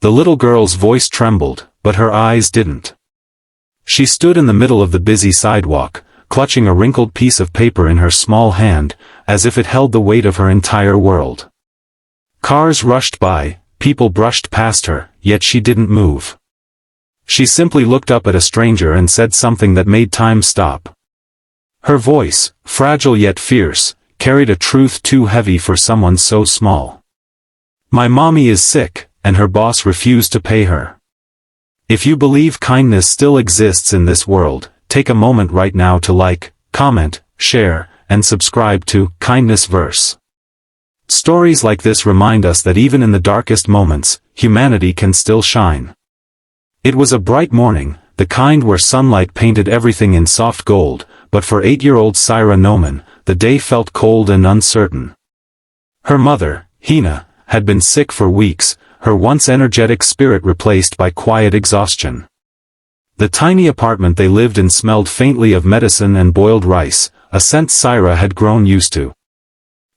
The little girl's voice trembled, but her eyes didn't. She stood in the middle of the busy sidewalk, clutching a wrinkled piece of paper in her small hand, as if it held the weight of her entire world. Cars rushed by, people brushed past her, yet she didn't move. She simply looked up at a stranger and said something that made time stop. Her voice, fragile yet fierce, carried a truth too heavy for someone so small. "My mommy is sick, and her boss refused to pay her. If you believe kindness still exists in this world, take a moment right now to like, comment, share, and subscribe to Kindness Verse." Stories like this remind us that even in the darkest moments, humanity can still shine. It was a bright morning, the kind where sunlight painted everything in soft gold, but for 8-year-old Syra Noman, the day felt cold and uncertain. Her mother, Hina, had been sick for weeks, her once energetic spirit replaced by quiet exhaustion. The tiny apartment they lived in smelled faintly of medicine and boiled rice, a scent Syra had grown used to.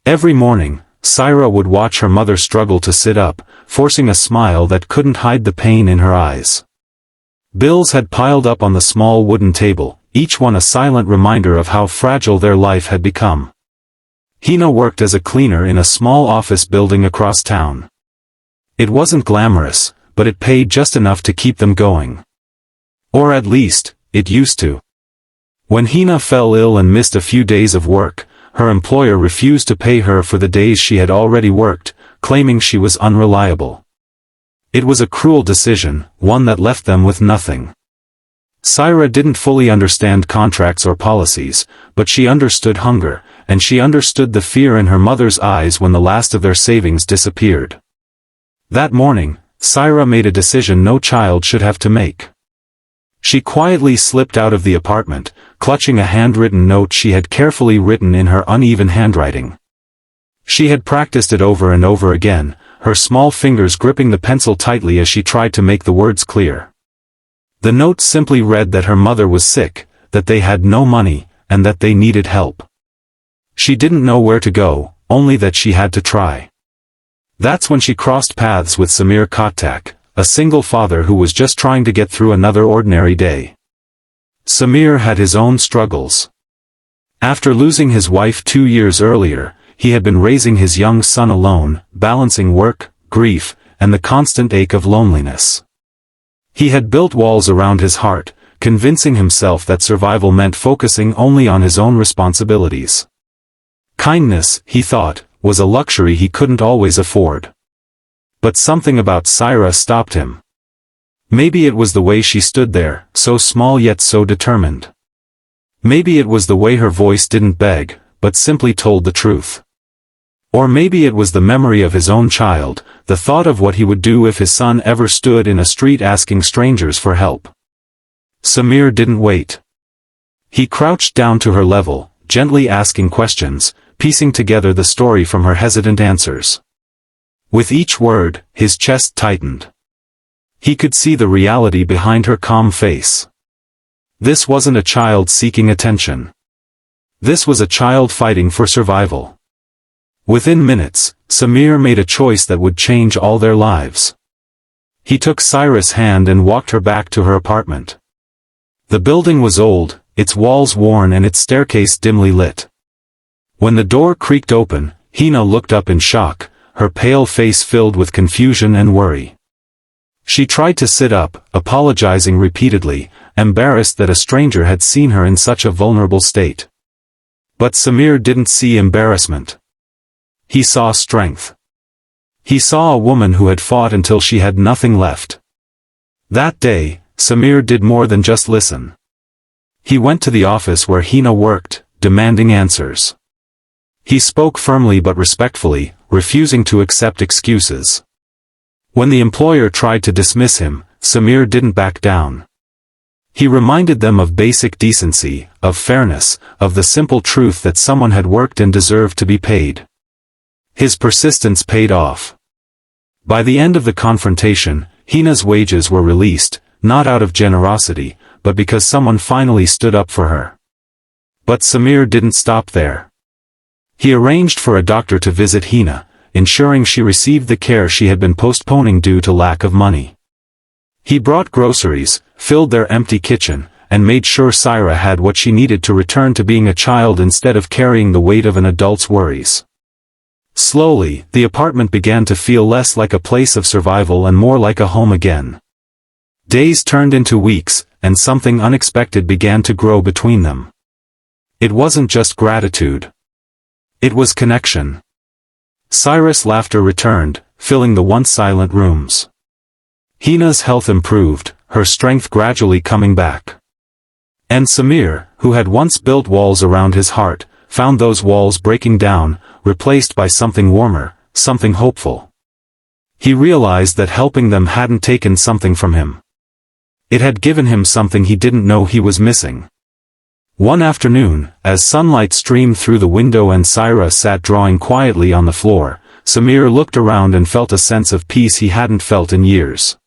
Every morning, Syra would watch her mother struggle to sit up, forcing a smile that couldn't hide the pain in her eyes. Bills had piled up on the small wooden table, each one a silent reminder of how fragile their life had become. Hina worked as a cleaner in a small office building across town. It wasn't glamorous, but it paid just enough to keep them going. Or at least, it used to. When Hina fell ill and missed a few days of work, her employer refused to pay her for the days she had already worked, claiming she was unreliable. It was a cruel decision, one that left them with nothing. Syra didn't fully understand contracts or policies, but she understood hunger, and she understood the fear in her mother's eyes when the last of their savings disappeared. That morning, Syra made a decision no child should have to make. She quietly slipped out of the apartment, clutching a handwritten note she had carefully written in her uneven handwriting. She had practiced it over and over again, her small fingers gripping the pencil tightly as she tried to make the words clear. The note simply read that her mother was sick, that they had no money, and that they needed help. She didn't know where to go, only that she had to try. That's when she crossed paths with Samir Khattak, a single father who was just trying to get through another ordinary day. Samir had his own struggles. After losing his wife 2 years earlier, he had been raising his young son alone, balancing work, grief, and the constant ache of loneliness. He had built walls around his heart, convincing himself that survival meant focusing only on his own responsibilities. Kindness, he thought, was a luxury he couldn't always afford. But something about Syra stopped him. Maybe it was the way she stood there, so small yet so determined. Maybe it was the way her voice didn't beg, but simply told the truth. Or maybe it was the memory of his own child, the thought of what he would do if his son ever stood in a street asking strangers for help. Samir didn't wait. He crouched down to her level, gently asking questions, piecing together the story from her hesitant answers. With each word, his chest tightened. He could see the reality behind her calm face. This wasn't a child seeking attention. This was a child fighting for survival. Within minutes, Samir made a choice that would change all their lives. He took Syra's hand and walked her back to her apartment. The building was old, its walls worn and its staircase dimly lit. When the door creaked open, Hina looked up in shock, her pale face filled with confusion and worry. She tried to sit up, apologizing repeatedly, embarrassed that a stranger had seen her in such a vulnerable state. But Samir didn't see embarrassment. He saw strength. He saw a woman who had fought until she had nothing left. That day, Samir did more than just listen. He went to the office where Hina worked, demanding answers. He spoke firmly but respectfully, refusing to accept excuses. When the employer tried to dismiss him, Samir didn't back down. He reminded them of basic decency, of fairness, of the simple truth that someone had worked and deserved to be paid. His persistence paid off. By the end of the confrontation, Hina's wages were released, not out of generosity, but because someone finally stood up for her. But Samir didn't stop there. He arranged for a doctor to visit Hina, ensuring she received the care she had been postponing due to lack of money. He brought groceries, filled their empty kitchen, and made sure Syra had what she needed to return to being a child instead of carrying the weight of an adult's worries. Slowly, the apartment began to feel less like a place of survival and more like a home again. Days turned into weeks, and something unexpected began to grow between them. It wasn't just gratitude. It was connection. Syra's laughter returned, filling the once silent rooms. Hina's health improved, her strength gradually coming back. And Samir, who had once built walls around his heart, found those walls breaking down, replaced by something warmer, something hopeful. He realized that helping them hadn't taken something from him. It had given him something he didn't know he was missing. One afternoon, as sunlight streamed through the window and Syra sat drawing quietly on the floor, Samir looked around and felt a sense of peace he hadn't felt in years.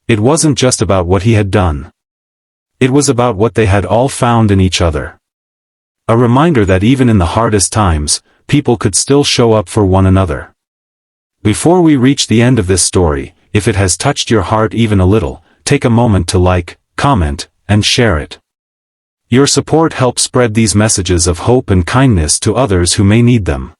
It wasn't just about what he had done. It was about what they had all found in each other. A reminder that even in the hardest times, people could still show up for one another. Before we reach the end of this story, if it has touched your heart even a little, take a moment to like, comment, and share it. Your support helps spread these messages of hope and kindness to others who may need them.